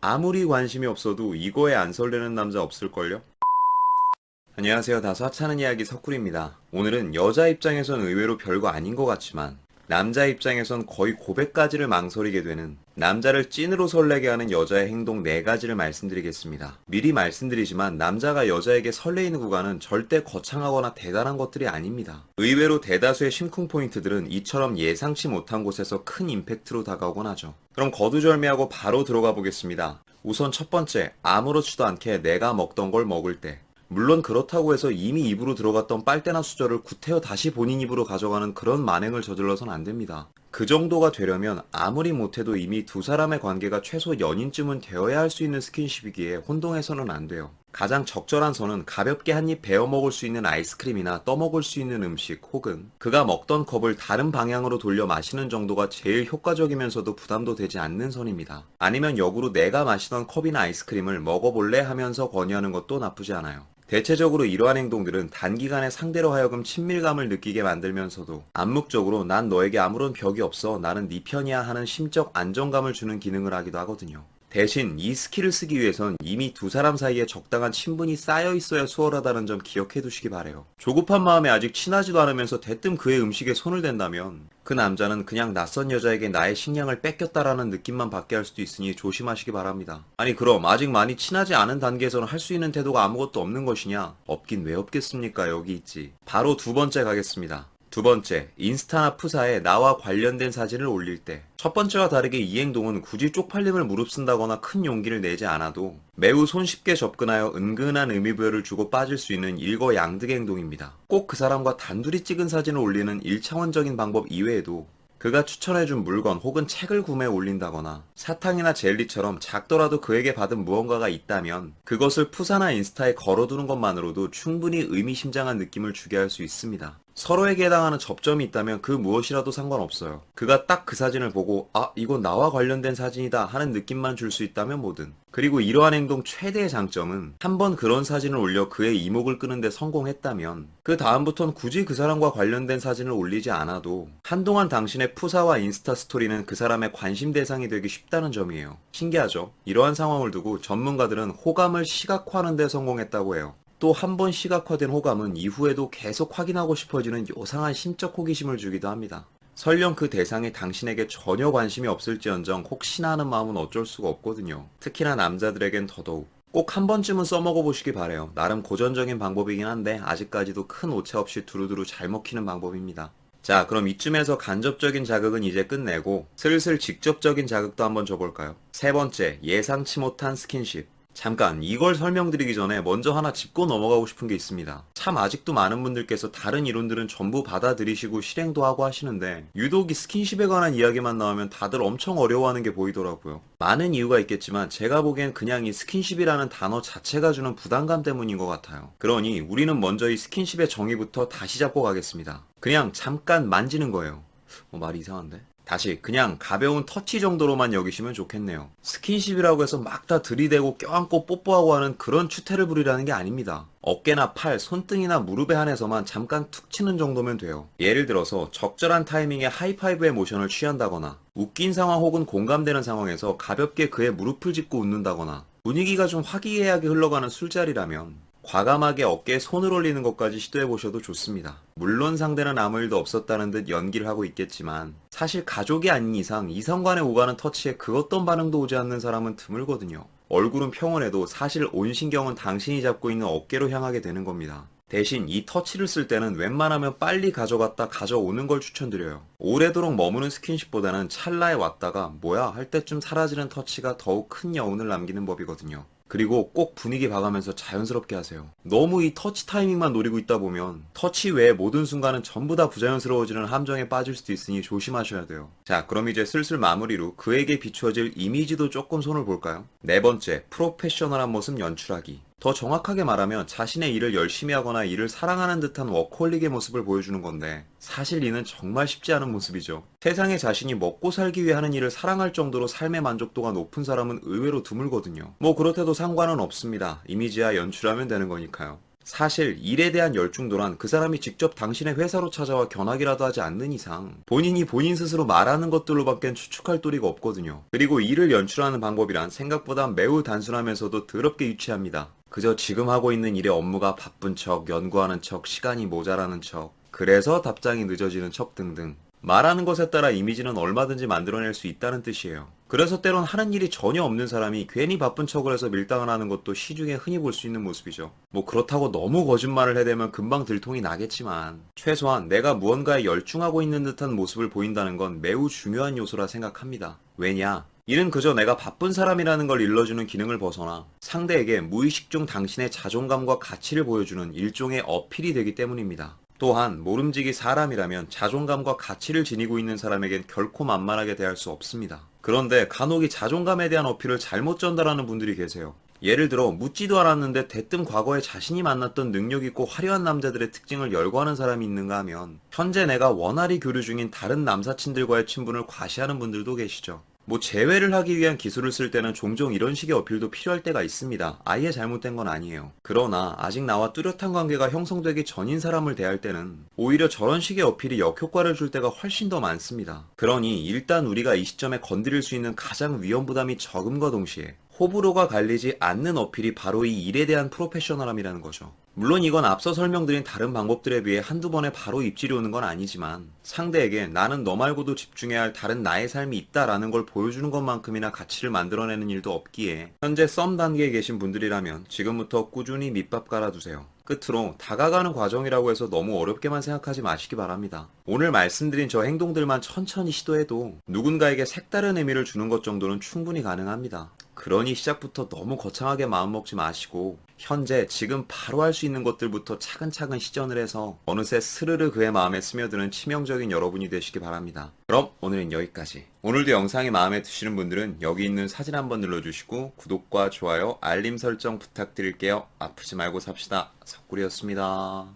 아무리 관심이 없어도 이거에 안 설레는 남자 없을걸요? 안녕하세요. 다소 하찮은 이야기 석굴입니다. 오늘은 여자 입장에선 의외로 별거 아닌 것 같지만 남자 입장에선 거의 고백까지를 망설이게 되는, 남자를 찐으로 설레게 하는 여자의 행동 4가지를 말씀드리겠습니다. 미리 말씀드리지만 남자가 여자에게 설레이는 구간은 절대 거창하거나 대단한 것들이 아닙니다. 의외로 대다수의 심쿵 포인트들은 이처럼 예상치 못한 곳에서 큰 임팩트로 다가오곤 하죠. 그럼 거두절미하고 바로 들어가 보겠습니다. 우선 첫 번째, 아무렇지도 않게 내가 먹던 걸 먹을 때. 물론 그렇다고 해서 이미 입으로 들어갔던 빨대나 수저를 구태여 다시 본인 입으로 가져가는 그런 만행을 저질러선 안 됩니다. 그 정도가 되려면 아무리 못해도 이미 두 사람의 관계가 최소 연인쯤은 되어야 할 수 있는 스킨십이기에 혼동해서는 안 돼요. 가장 적절한 선은 가볍게 한 입 베어 먹을 수 있는 아이스크림이나 떠먹을 수 있는 음식, 혹은 그가 먹던 컵을 다른 방향으로 돌려 마시는 정도가 제일 효과적이면서도 부담도 되지 않는 선입니다. 아니면 역으로 내가 마시던 컵이나 아이스크림을 먹어볼래 하면서 권유하는 것도 나쁘지 않아요. 대체적으로 이러한 행동들은 단기간에 상대로 하여금 친밀감을 느끼게 만들면서도 암묵적으로 난 너에게 아무런 벽이 없어, 나는 네 편이야 하는 심적 안정감을 주는 기능을 하기도 하거든요. 대신 이 스킬을 쓰기 위해선 이미 두 사람 사이에 적당한 친분이 쌓여 있어야 수월하다는 점 기억해 두시기 바래요. 조급한 마음에 아직 친하지도 않으면서 대뜸 그의 음식에 손을 댄다면 그 남자는 그냥 낯선 여자에게 나의 식량을 뺏겼다라는 느낌만 받게 할 수도 있으니 조심하시기 바랍니다. 아니 그럼 아직 많이 친하지 않은 단계에서는 할 수 있는 태도가 아무것도 없는 것이냐? 없긴 왜 없겠습니까? 여기 있지. 바로 두 번째 가겠습니다. 두 번째, 인스타나 푸사에 나와 관련된 사진을 올릴 때. 첫 번째와 다르게 이 행동은 굳이 쪽팔림을 무릅쓴다거나 큰 용기를 내지 않아도 매우 손쉽게 접근하여 은근한 의미부여를 주고 빠질 수 있는 일거양득의 행동입니다. 꼭 그 사람과 단둘이 찍은 사진을 올리는 1차원적인 방법 이외에도 그가 추천해준 물건 혹은 책을 구매해 올린다거나 사탕이나 젤리처럼 작더라도 그에게 받은 무언가가 있다면 그것을 푸사나 인스타에 걸어두는 것만으로도 충분히 의미심장한 느낌을 주게 할 수 있습니다. 서로에게 해당하는 접점이 있다면 그 무엇이라도 상관없어요. 그가 딱 그 사진을 보고 아, 이건 나와 관련된 사진이다 하는 느낌만 줄 수 있다면 뭐든. 그리고 이러한 행동 최대의 장점은 한번 그런 사진을 올려 그의 이목을 끄는데 성공했다면 그 다음부턴 굳이 그 사람과 관련된 사진을 올리지 않아도 한동안 당신의 푸사와 인스타 스토리는 그 사람의 관심 대상이 되기 쉽다는 점이에요. 신기하죠? 이러한 상황을 두고 전문가들은 호감을 시각화하는 데 성공했다고 해요. 또 한 번 시각화된 호감은 이후에도 계속 확인하고 싶어지는 요상한 심적 호기심을 주기도 합니다. 설령 그 대상이 당신에게 전혀 관심이 없을지언정 혹시나 하는 마음은 어쩔 수가 없거든요. 특히나 남자들에겐 더더욱. 꼭 한 번쯤은 써먹어 보시기 바래요. 나름 고전적인 방법이긴 한데 아직까지도 큰 오차 없이 두루두루 잘 먹히는 방법입니다. 자, 그럼 이쯤에서 간접적인 자극은 이제 끝내고 슬슬 직접적인 자극도 한번 줘볼까요? 세 번째, 예상치 못한 스킨십. 잠깐 이걸 설명드리기 전에 먼저 하나 짚고 넘어가고 싶은 게 있습니다. 참 아직도 많은 분들께서 다른 이론들은 전부 받아들이시고 실행도 하고 하시는데 유독 이 스킨십에 관한 이야기만 나오면 다들 엄청 어려워하는 게 보이더라고요. 많은 이유가 있겠지만 제가 보기엔 그냥 이 스킨십이라는 단어 자체가 주는 부담감 때문인 것 같아요. 그러니 우리는 먼저 이 스킨십의 정의부터 다시 잡고 가겠습니다. 그냥 잠깐 만지는 거예요. 말이 이상한데? 다시 그냥 가벼운 터치 정도로만 여기시면 좋겠네요. 스킨십이라고 해서 막 다 들이대고 껴안고 뽀뽀하고 하는 그런 추태를 부리라는 게 아닙니다. 어깨나 팔, 손등이나 무릎에 한해서만 잠깐 툭 치는 정도면 돼요. 예를 들어서 적절한 타이밍에 하이파이브의 모션을 취한다거나 웃긴 상황 혹은 공감되는 상황에서 가볍게 그의 무릎을 짚고 웃는다거나 분위기가 좀 화기애애하게 흘러가는 술자리라면 과감하게 어깨에 손을 올리는 것까지 시도해보셔도 좋습니다. 물론 상대는 아무 일도 없었다는 듯 연기를 하고 있겠지만 사실 가족이 아닌 이상 이성 간에 오가는 터치에 그 어떤 반응도 오지 않는 사람은 드물거든요. 얼굴은 평온해도 사실 온 신경은 당신이 잡고 있는 어깨로 향하게 되는 겁니다. 대신 이 터치를 쓸 때는 웬만하면 빨리 가져갔다 가져오는 걸 추천드려요. 오래도록 머무는 스킨십보다는 찰나에 왔다가 뭐야 할 때쯤 사라지는 터치가 더욱 큰 여운을 남기는 법이거든요. 그리고 꼭 분위기 봐가면서 자연스럽게 하세요. 너무 이 터치 타이밍만 노리고 있다 보면 터치 외의 모든 순간은 전부 다 부자연스러워지는 함정에 빠질 수도 있으니 조심하셔야 돼요. 자, 그럼 이제 슬슬 마무리로 그에게 비추어질 이미지도 조금 손을 볼까요? 네 번째, 프로페셔널한 모습 연출하기. 더 정확하게 말하면 자신의 일을 열심히 하거나 일을 사랑하는 듯한 워커홀릭의 모습을 보여주는 건데 사실 이는 정말 쉽지 않은 모습이죠. 세상에 자신이 먹고 살기 위해 하는 일을 사랑할 정도로 삶의 만족도가 높은 사람은 의외로 드물거든요. 뭐 그렇대도 상관은 없습니다. 이미지야 연출하면 되는 거니까요. 사실 일에 대한 열중도란 그 사람이 직접 당신의 회사로 찾아와 견학이라도 하지 않는 이상 본인이 본인 스스로 말하는 것들로밖엔 추측할 도리가 없거든요. 그리고 일을 연출하는 방법이란 생각보다 매우 단순하면서도 더럽게 유치합니다. 그저 지금 하고 있는 일의 업무가 바쁜 척, 연구하는 척, 시간이 모자라는 척, 그래서 답장이 늦어지는 척 등등. 말하는 것에 따라 이미지는 얼마든지 만들어낼 수 있다는 뜻이에요. 그래서 때론 하는 일이 전혀 없는 사람이 괜히 바쁜 척을 해서 밀당을 하는 것도 시중에 흔히 볼 수 있는 모습이죠. 뭐 그렇다고 너무 거짓말을 해대면 금방 들통이 나겠지만 최소한 내가 무언가에 열중하고 있는 듯한 모습을 보인다는 건 매우 중요한 요소라 생각합니다. 왜냐? 이는 그저 내가 바쁜 사람이라는 걸 일러주는 기능을 벗어나 상대에게 무의식 중 당신의 자존감과 가치를 보여주는 일종의 어필이 되기 때문입니다. 또한 모름지기 사람이라면 자존감과 가치를 지니고 있는 사람에겐 결코 만만하게 대할 수 없습니다. 그런데 간혹 이 자존감에 대한 어필을 잘못 전달하는 분들이 계세요. 예를 들어 묻지도 않았는데 대뜸 과거에 자신이 만났던 능력 있고 화려한 남자들의 특징을 열거하는 사람이 있는가 하면 현재 내가 원활히 교류 중인 다른 남사친들과의 친분을 과시하는 분들도 계시죠. 뭐 재회를 하기 위한 기술을 쓸 때는 종종 이런 식의 어필도 필요할 때가 있습니다. 아예 잘못된 건 아니에요. 그러나 아직 나와 뚜렷한 관계가 형성되기 전인 사람을 대할 때는 오히려 저런 식의 어필이 역효과를 줄 때가 훨씬 더 많습니다. 그러니 일단 우리가 이 시점에 건드릴 수 있는 가장 위험 부담이 적음과 동시에 호불호가 갈리지 않는 어필이 바로 이 일에 대한 프로페셔널함이라는 거죠. 물론 이건 앞서 설명드린 다른 방법들에 비해 한두 번에 바로 입질이 오는 건 아니지만 상대에게 나는 너 말고도 집중해야 할 다른 나의 삶이 있다라는 걸 보여주는 것만큼이나 가치를 만들어내는 일도 없기에 현재 썸 단계에 계신 분들이라면 지금부터 꾸준히 밑밥 깔아두세요. 끝으로 다가가는 과정이라고 해서 너무 어렵게만 생각하지 마시기 바랍니다. 오늘 말씀드린 저 행동들만 천천히 시도해도 누군가에게 색다른 의미를 주는 것 정도는 충분히 가능합니다. 그러니 시작부터 너무 거창하게 마음먹지 마시고 현재 지금 바로 할 수 있는 것들부터 차근차근 시전을 해서 어느새 스르르 그의 마음에 스며드는 치명적인 여러분이 되시기 바랍니다. 그럼 오늘은 여기까지. 오늘도 영상이 마음에 드시는 분들은 여기 있는 사진 한번 눌러주시고 구독과 좋아요, 알림 설정 부탁드릴게요. 아프지 말고 삽시다. 석구리였습니다.